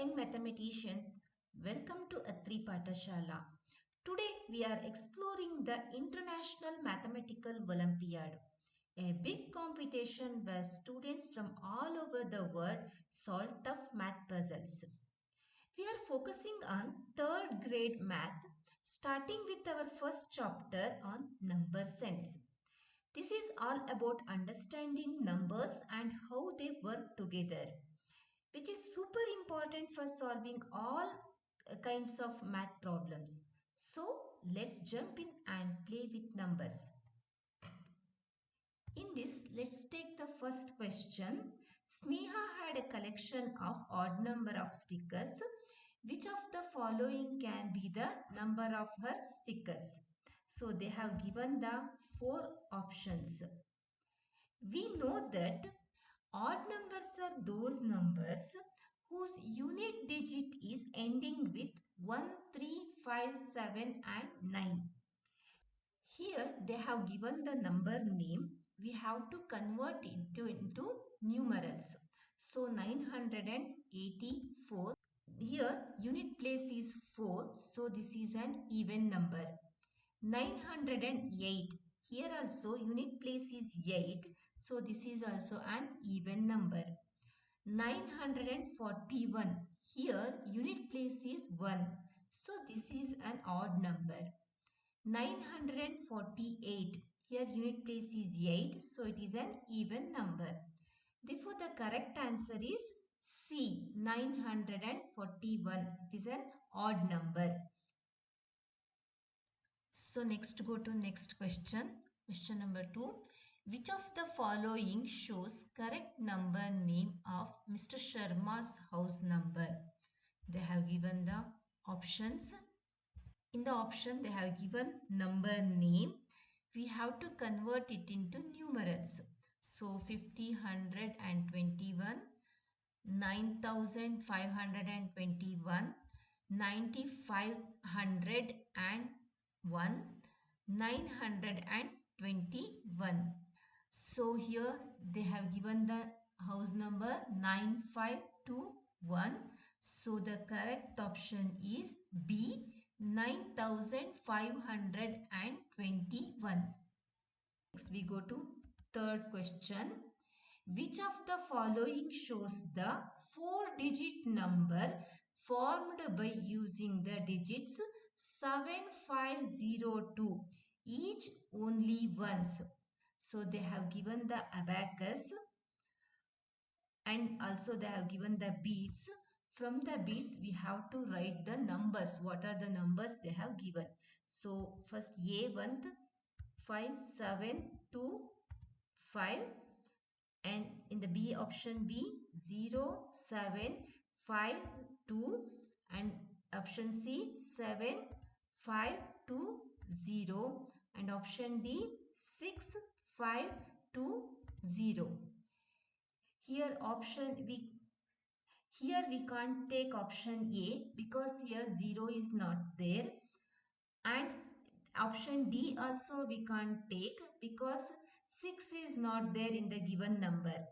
young mathematicians, welcome to Atri Patashala. Today we are exploring the International Mathematical Olympiad, a big competition where students from all over the world solve tough math puzzles. We are focusing on third grade math, starting with our first chapter on number sense. This is all about understanding numbers and how they work together, which is super important for solving all kinds of math problems. So let's jump in and play with numbers. In this, let's take the first question. Sneha had a collection of odd number of stickers. Which of the following can be the number of her stickers? So they have given the four options. We know that odd numbers are those numbers whose unit digit is ending with 1, 3, 5, 7 and 9. Here they have given the number name. We have to convert it into numerals. So 984. Here unit place is 4. So this is an even number. 908. Here also unit place is 8. So this is also an even number. 941. Here unit place is 1. So this is an odd number. 948. Here unit place is 8. So it is an even number. Therefore the correct answer is C. 941. It is an odd number. So next go to next question. Question number 2. Which of the following shows correct number name of Mr. Sharma's house number? They have given the options. In the option they have given number name. We have to convert it into numerals. So 50, 100 and 21. 9521, 9501, 921. So here they have given the house number 9521. So the correct option is B, 9521. Next we go to third question. Which of the following shows the four-digit number formed by using the digits 7502 each only once? So they have given the abacus and also they have given the beads. From the beads we have to write the numbers. What are the numbers they have given? So first A1 5725 and in the B option B 0752 and option C 7520 and option D 6520. Here we can't take option A because here 0 is not there, and option D also we can't take because 6 is not there in the given number.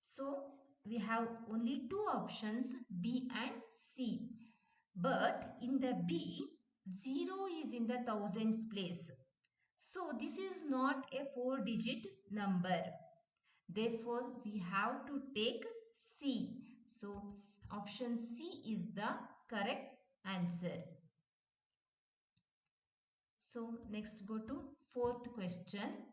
So we have only two options B and C. But in the B, 0 is in the thousands place. So this is not a four-digit number. Therefore, we have to take C. So option C is the correct answer. So next go to fourth question.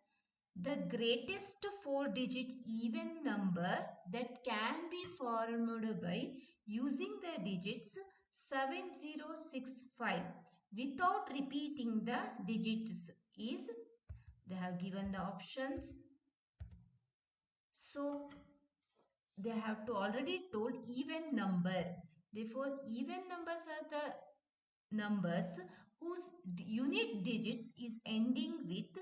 The greatest four-digit even number that can be formed by using the digits 7065 without repeating the digits is, they have given the options. So they have to already told even number. Therefore, even numbers are the numbers whose unit digits is ending with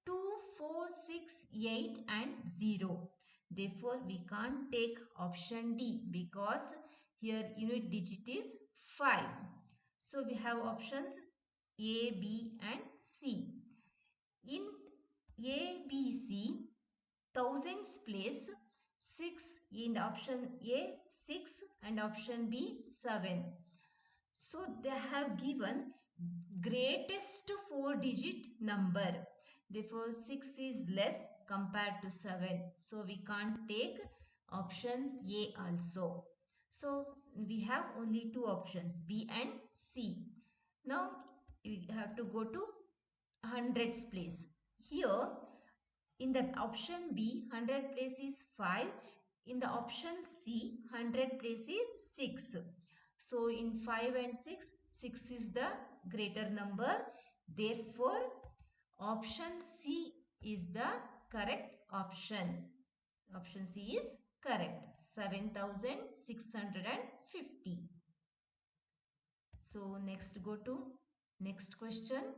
2, 4, 6, 8 and 0. Therefore, we can't take option D because here unit digit is 5. So, we have options A, B and C. In A, B, C, thousands place 6 in option A 6 and option B 7. So they have given greatest 4-digit number. Therefore 6 is less compared to 7. So we can't take option A also. So we have only two options B and C. Now we have to go to hundreds place. Here in the option B, 100 place is 5. In the option C, 100 place is 6. So in 5 and 6, 6 is the greater number. Therefore, option C is the correct option. Option C is correct. 7650. So next go to next question.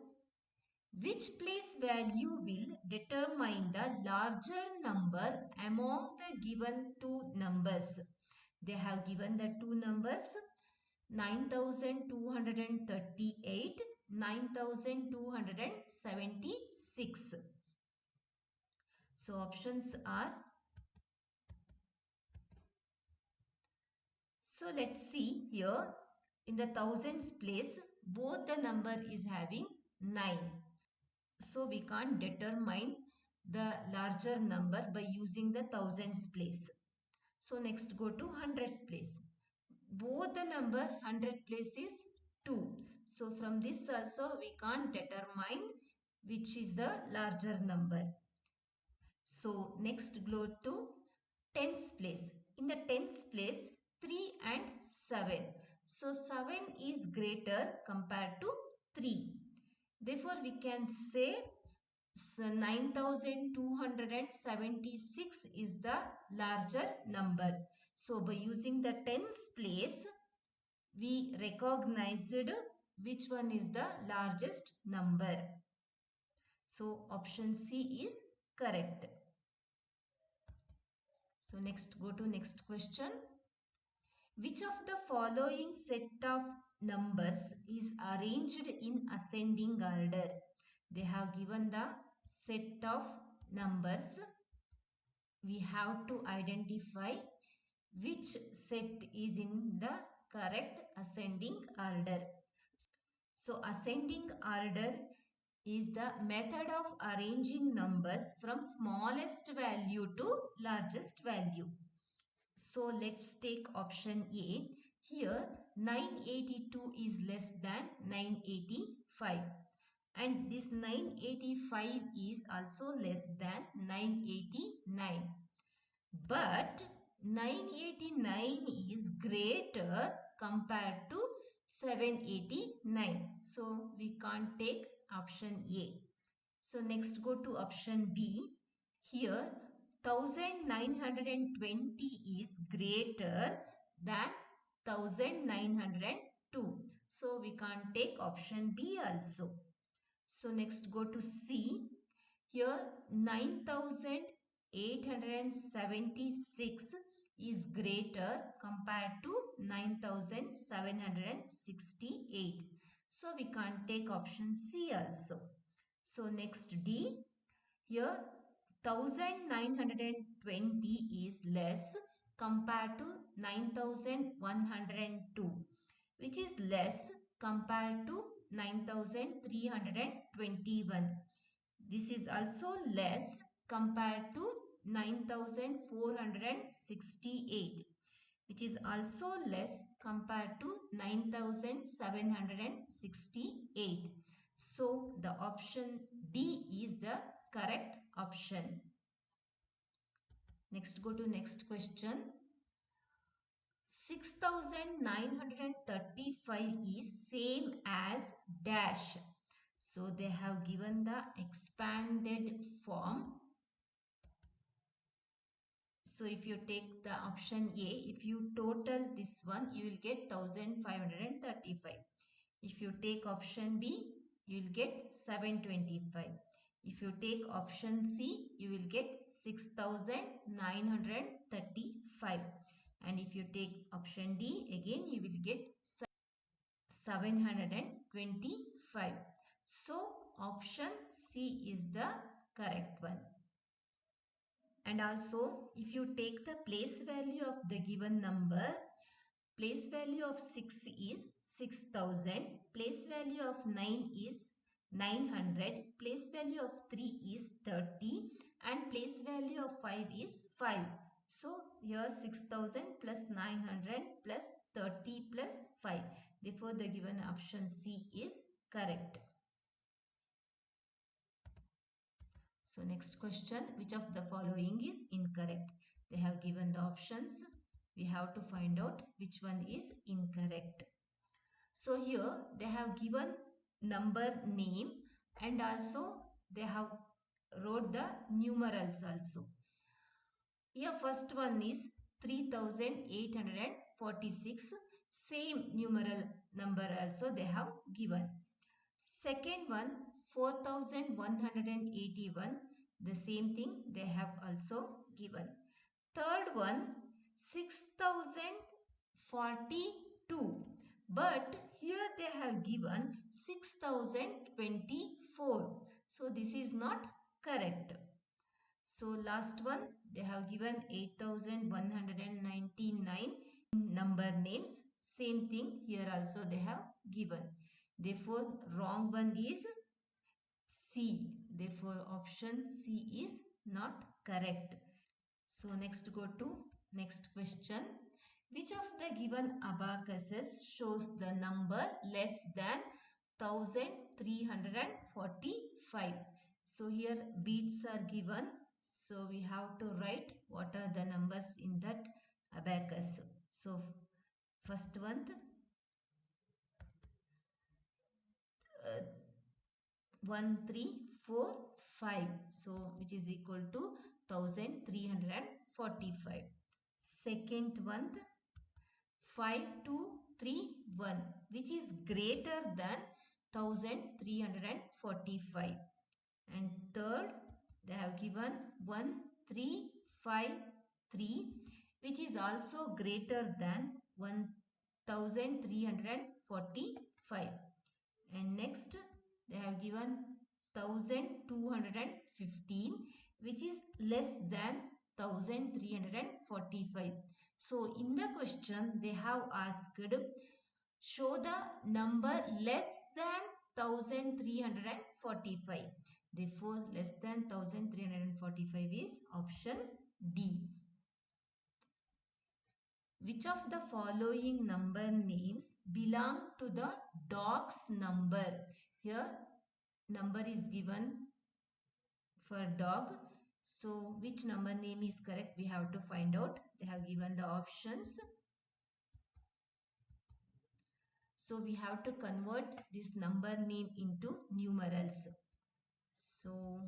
Which place value will determine the larger number among the given two numbers? They have given the two numbers 9238, 9276. So options are, so let's see here in the thousands place both the number is having 9. So we can't determine the larger number by using the thousands place. So next go to hundreds place. Both the number 100 place is 2. So from this also we can't determine which is the larger number. So next go to tens place. In the tens place 3 and 7. So 7 is greater compared to 3. Therefore we can say 9276 is the larger number. So by using the tens place, we recognized which one is the largest number. So option C is correct. So next go to next question. Which of the following set of numbers is arranged in ascending order? They have given the set of numbers. We have to identify which set is in the correct ascending order. So ascending order is the method of arranging numbers from smallest value to largest value. So let's take option A. Here 982 is less than 985 and this 985 is also less than 989. But 989 is greater compared to 789. So we can't take option A. So next go to option B. Here 1920 is greater than 1902. So we can't take option B also. So next go to C. Here 9876 is greater compared to 9768. So we can't take option C also. So next D. Here 1920 is less compared to 9102, which is less compared to 9321. This is also less compared to 9468, which is also less compared to 9768. So the option D is the correct option. Next go to next question. 6935 is same as dash. So they have given the expanded form. So if you take the option A, if you total this one, you will get 1535. If you take option B, you will get 725. If you take option C, you will get 6935. And if you take option D, again you will get 725. So option C is the correct one. And also, if you take the place value of the given number, place value of 6 is 6000, place value of 9 is 900, place value of 3 is 30, and place value of 5 is 5. So here 6000 plus 900 plus 30 plus 5. Therefore the given option C is correct. So next question, which of the following is incorrect? They have given the options. We have to find out which one is incorrect. So here they have given number name and also they have wrote the numerals also. Here first one is 3846. Same numeral number also they have given. Second one 4181. The same thing they have also given. Third one 6042. But here they have given 6024. So this is not correct. So last one they have given 8199 number names. Same thing here also they have given. Therefore wrong one is C. Therefore option C is not correct. So next go to next question. Which of the given abacuses shows the number less than 1345? So here beats are given. So we have to write what are the numbers in that abacus. So first one 1345. So which is equal to 1345. Second one 5231 which is greater than 1345. And third they have given 1353 which is also greater than 1345. And next they have given 1215 which is less than 1345. So in the question they have asked show the number less than 1345. Therefore less than 1345 is option D. Which of the following number names belong to the dog's number? Here number is given for dog. So which number name is correct? We have to find out. They have given the options. So we have to convert this number name into numerals. So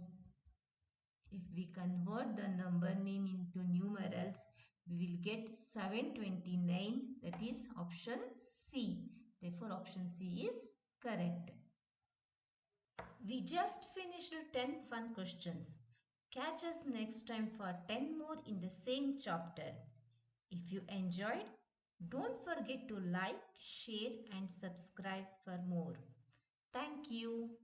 if we convert the number name into numerals, we will get 729. That is option C. Therefore option C is correct. We just finished 10 fun questions. Catch us next time for 10 more in the same chapter. If you enjoyed, don't forget to like, share and subscribe for more. Thank you.